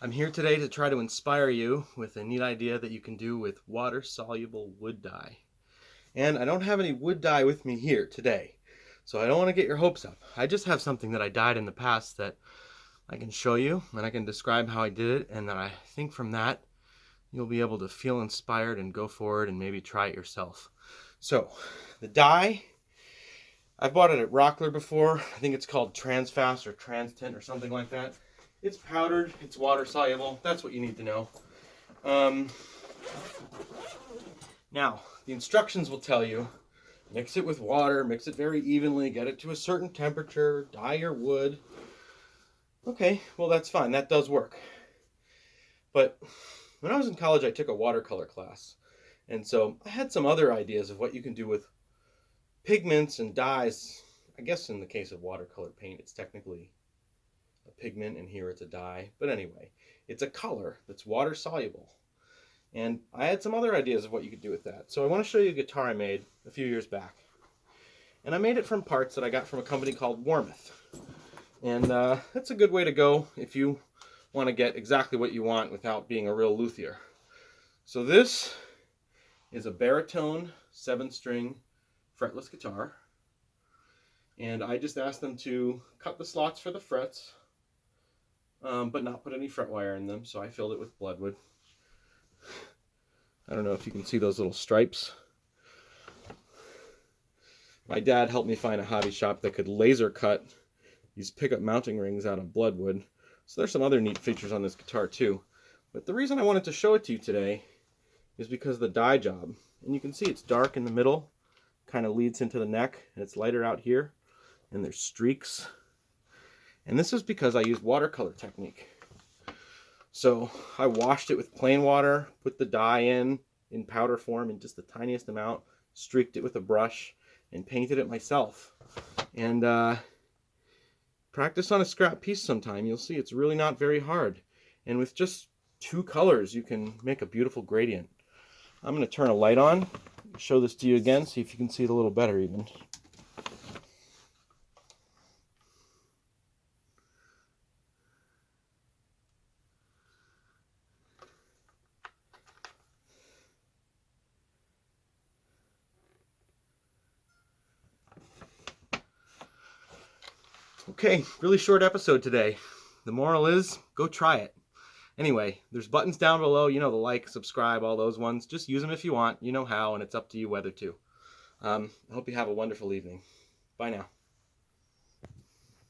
I'm here today to try to inspire you with a neat idea that you can do with water-soluble wood dye. And I don't have any wood dye with me here today, so I don't want to get your hopes up. I just have something that I dyed in the past that I can show you, and I can describe how I did it, and then I think from that you'll be able to feel inspired and go forward and maybe try it yourself. So, the dye, I've bought it at Rockler before. I think it's called Transfast or Transtint or something like that. It's powdered, it's water soluble, that's what you need to know. Now, the instructions will tell you, mix it with water, mix it very evenly, get it to a certain temperature, dye your wood. Okay, well that's fine, that does work. But when I was in college, I took a watercolor class. And so I had some other ideas of what you can do with pigments and dyes. I guess in the case of watercolor paint, it's technically a pigment, and here it's a dye. But anyway, it's a color that's water soluble. And I had some other ideas of what you could do with that. So I want to show you a guitar I made a few years back. And I made it from parts that I got from a company called Warmouth. And that's a good way to go if you want to get exactly what you want without being a real luthier. So this is a baritone 7-string fretless guitar. And I just asked them to cut the slots for the frets, but not put any fret wire in them, so I filled it with bloodwood. I don't know if you can see those little stripes. My dad helped me find a hobby shop that could laser cut these pickup mounting rings out of bloodwood. So there's some other neat features on this guitar too. But the reason I wanted to show it to you today is because of the dye job. And you can see it's dark in the middle, kind of leads into the neck, and it's lighter out here, and there's streaks. And this is because I used watercolor technique. So I washed it with plain water, put the dye in powder form in just the tiniest amount, streaked it with a brush, and painted it myself. And practice on a scrap piece sometime. You'll see it's really not very hard. And with just 2 colors, you can make a beautiful gradient. I'm going to turn a light on, show this to you again, see if you can see it a little better even. Okay, really short episode today. The moral is, go try it. Anyway, there's buttons down below, you know, the like, subscribe, all those ones. Just use them if you want, you know how, and it's up to you whether to. I hope you have a wonderful evening. Bye now.